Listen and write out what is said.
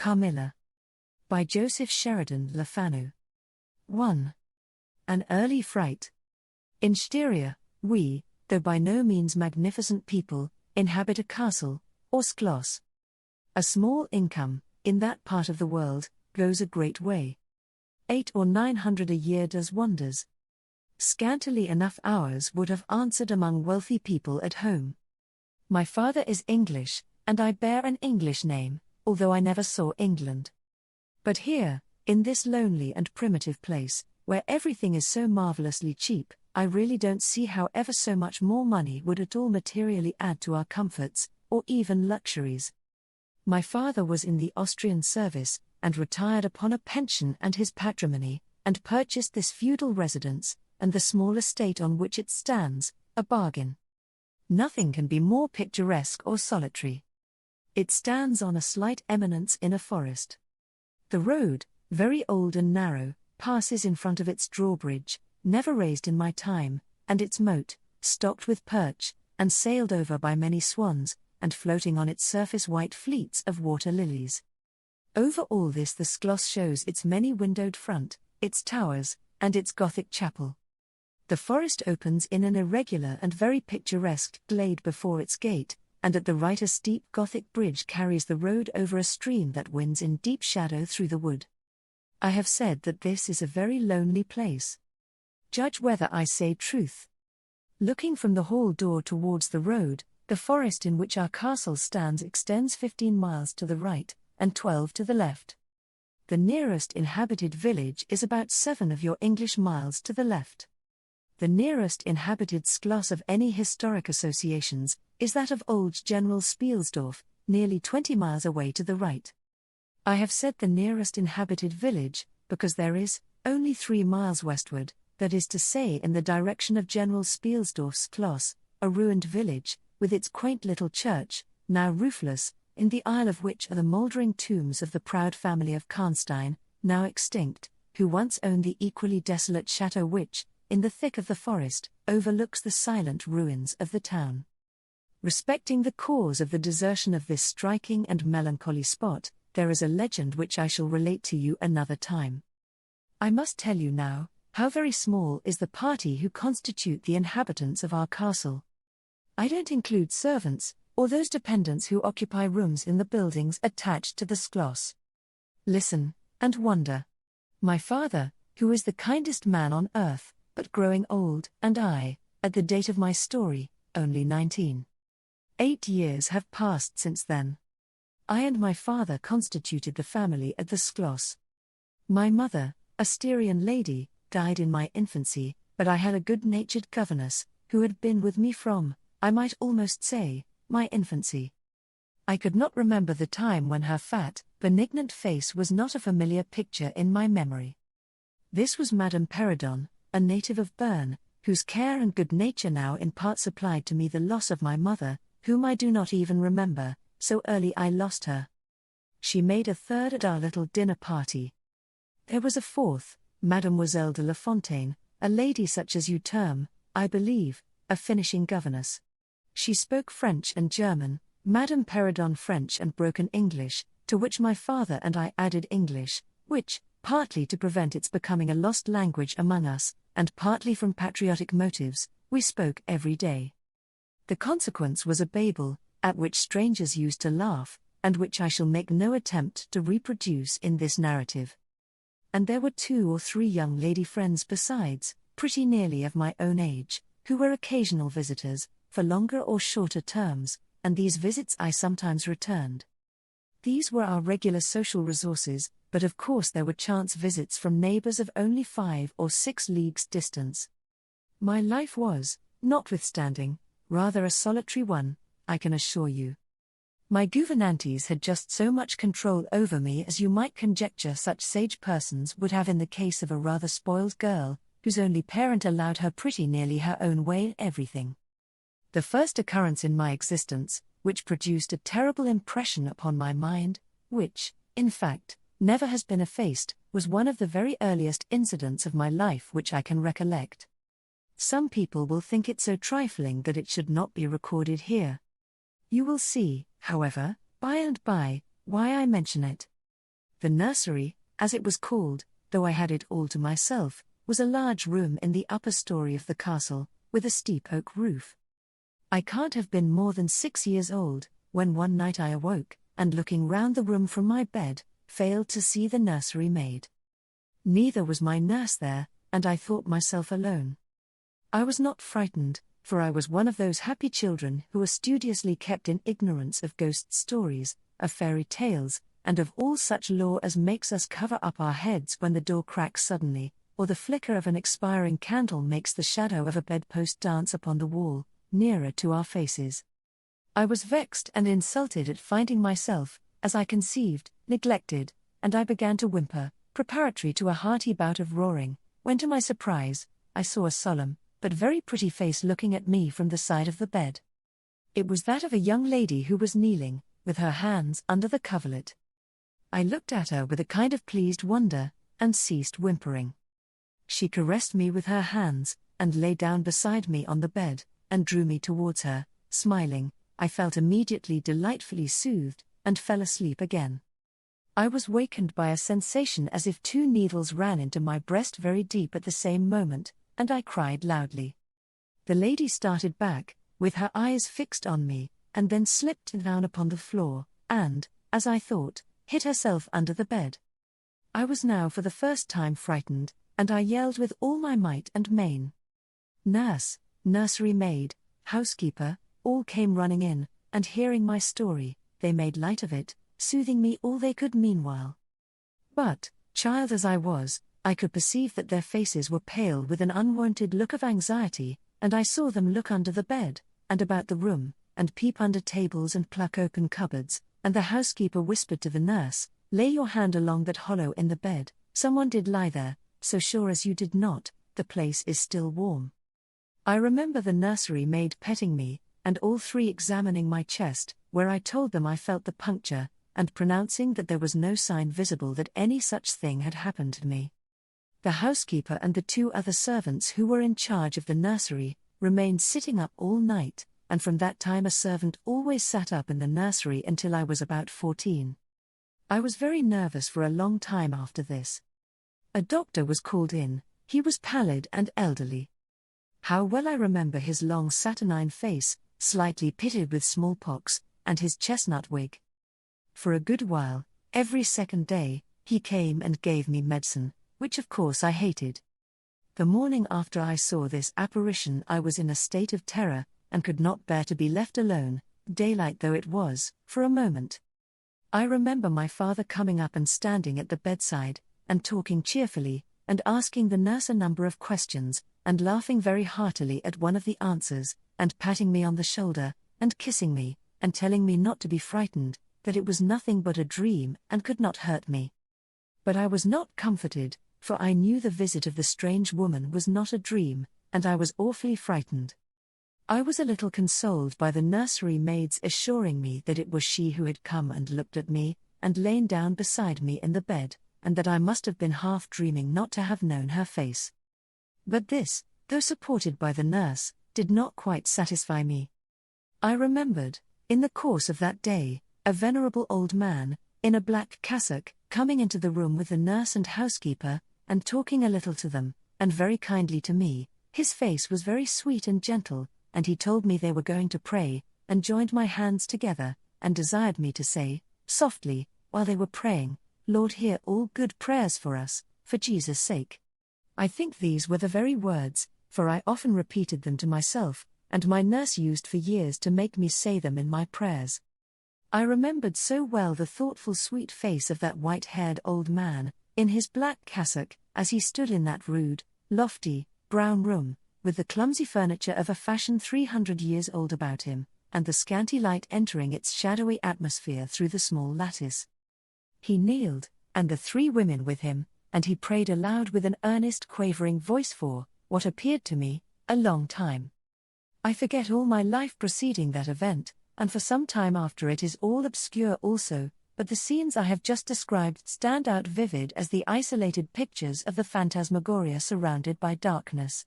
Carmilla. By Joseph Sheridan Le Fanu. 1. An early fright. In Styria, we, though by no means magnificent people, inhabit a castle, or sklos. A small income, in that part of the world, goes a great way. 800 or 900 a year does wonders. Scantily enough ours would have answered among wealthy people at home. My father is English, and I bear an English name, although I never saw England. But here, in this lonely and primitive place, where everything is so marvelously cheap, I really don't see how ever so much more money would at all materially add to our comforts, or even luxuries. My father was in the Austrian service, and retired upon a pension and his patrimony, and purchased this feudal residence, and the small estate on which it stands, a bargain. Nothing can be more picturesque or solitary. It stands on a slight eminence in a forest. The road, very old and narrow, passes in front of its drawbridge, never raised in my time, and its moat, stocked with perch, and sailed over by many swans, and floating on its surface white fleets of water lilies. Over all this the sklos shows its many-windowed front, its towers, and its Gothic chapel. The forest opens in an irregular and very picturesque glade before its gate, and at the right a steep Gothic bridge carries the road over a stream that winds in deep shadow through the wood. I have said that this is a very lonely place. Judge whether I say truth. Looking from the hall door towards the road, the forest in which our castle stands extends 15 miles to the right, and 12 to the left. The nearest inhabited village is about 7 of your English miles to the left. The nearest inhabited sklos of any historic associations is that of old General Spielsdorf, nearly 20 miles away to the right. I have said the nearest inhabited village, because there is, only 3 miles westward, that is to say in the direction of General Spielsdorf's sklos, a ruined village, with its quaint little church, now roofless, in the aisle of which are the mouldering tombs of the proud family of Karnstein, now extinct, who once owned the equally desolate chateau which, in the thick of the forest, overlooks the silent ruins of the town. Respecting the cause of the desertion of this striking and melancholy spot, there is a legend which I shall relate to you another time. I must tell you now, how very small is the party who constitute the inhabitants of our castle. I don't include servants, or those dependents who occupy rooms in the buildings attached to the sklos. Listen, and wonder. My father, who is the kindest man on earth, but growing old, and I, at the date of my story, only 19. 8 years have passed since then. I and my father constituted the family at the sklos. My mother, a Styrian lady, died in my infancy, but I had a good-natured governess, who had been with me from, I might almost say, my infancy. I could not remember the time when her fat, benignant face was not a familiar picture in my memory. This was Madame Peridon, a native of Bern, whose care and good nature now in part supplied to me the loss of my mother, whom I do not even remember, so early I lost her. She made a third at our little dinner party. There was a fourth, Mademoiselle de La Fontaine, a lady such as you term, I believe, a finishing governess. She spoke French and German, Madame Peridon French and broken English, to which my father and I added English, which, partly to prevent its becoming a lost language among us, and partly from patriotic motives, we spoke every day. The consequence was a babel, at which strangers used to laugh, and which I shall make no attempt to reproduce in this narrative. And there were 2 or 3 young lady friends besides, pretty nearly of my own age, who were occasional visitors, for longer or shorter terms, and these visits I sometimes returned. These were our regular social resources, but of course there were chance visits from neighbors of only 5 or 6 leagues distance. My life was, notwithstanding, rather a solitary one, I can assure you. My gouvernantes had just so much control over me as you might conjecture such sage persons would have in the case of a rather spoiled girl, whose only parent allowed her pretty nearly her own way in everything. The first occurrence in my existence, which produced a terrible impression upon my mind, which, in fact, never has been effaced, was one of the very earliest incidents of my life which I can recollect. Some people will think it so trifling that it should not be recorded here. You will see, however, by and by, why I mention it. The nursery, as it was called, though I had it all to myself, was a large room in the upper story of the castle, with a steep oak roof. I can't have been more than 6 years old, when one night I awoke, and looking round the room from my bed, failed to see the nursery maid. Neither was my nurse there, and I thought myself alone. I was not frightened, for I was one of those happy children who are studiously kept in ignorance of ghost stories, of fairy tales, and of all such lore as makes us cover up our heads when the door cracks suddenly, or the flicker of an expiring candle makes the shadow of a bedpost dance upon the wall, nearer to our faces. I was vexed and insulted at finding myself, as I conceived, neglected, and I began to whimper, preparatory to a hearty bout of roaring, when to my surprise, I saw a solemn, but very pretty face looking at me from the side of the bed. It was that of a young lady who was kneeling, with her hands under the coverlet. I looked at her with a kind of pleased wonder, and ceased whimpering. She caressed me with her hands, and lay down beside me on the bed, and drew me towards her, smiling. I felt immediately delightfully soothed, and fell asleep again. I was wakened by a sensation as if 2 needles ran into my breast very deep at the same moment, and I cried loudly. The lady started back, with her eyes fixed on me, and then slipped down upon the floor, and, as I thought, hid herself under the bed. I was now for the first time frightened, and I yelled with all my might and main. Nurse, nursery maid, housekeeper, all came running in, and hearing my story, they made light of it, soothing me all they could meanwhile. But, child as I was, I could perceive that their faces were pale with an unwonted look of anxiety, and I saw them look under the bed, and about the room, and peep under tables and pluck open cupboards, and the housekeeper whispered to the nurse, "Lay your hand along that hollow in the bed, someone did lie there, so sure as you did not, the place is still warm." I remember the nursery maid petting me, and all 3 examining my chest, where I told them I felt the puncture, and pronouncing that there was no sign visible that any such thing had happened to me. The housekeeper and the 2 other servants who were in charge of the nursery remained sitting up all night, and from that time a servant always sat up in the nursery until I was about 14. I was very nervous for a long time after this. A doctor was called in. He was pallid and elderly. How well I remember his long saturnine face, slightly pitted with smallpox, and his chestnut wig. For a good while, every second day, he came and gave me medicine, which of course I hated. The morning after I saw this apparition I was in a state of terror, and could not bear to be left alone, daylight though it was, for a moment. I remember my father coming up and standing at the bedside, and talking cheerfully, and asking the nurse a number of questions, and laughing very heartily at one of the answers, and patting me on the shoulder, and kissing me, and telling me not to be frightened, that it was nothing but a dream and could not hurt me. But I was not comforted, for I knew the visit of the strange woman was not a dream, and I was awfully frightened. I was a little consoled by the nursery maid's assuring me that it was she who had come and looked at me, and lain down beside me in the bed, and that I must have been half dreaming not to have known her face. But this, though supported by the nurse, did not quite satisfy me. I remembered, in the course of that day, a venerable old man, in a black cassock, coming into the room with the nurse and housekeeper, and talking a little to them, and very kindly to me. His face was very sweet and gentle, and he told me they were going to pray, and joined my hands together, and desired me to say, softly, while they were praying, "Lord, hear all good prayers for us, for Jesus' sake." I think these were the very words, for I often repeated them to myself, and my nurse used for years to make me say them in my prayers. I remembered so well the thoughtful sweet face of that white-haired old man, in his black cassock, as he stood in that rude, lofty, brown room, with the clumsy furniture of a fashion 300 years old about him, and the scanty light entering its shadowy atmosphere through the small lattice. He kneeled, and the 3 women with him, and he prayed aloud with an earnest quavering voice for, what appeared to me, a long time. I forget all my life preceding that event, and for some time after it is all obscure also, but the scenes I have just described stand out vivid as the isolated pictures of the phantasmagoria surrounded by darkness.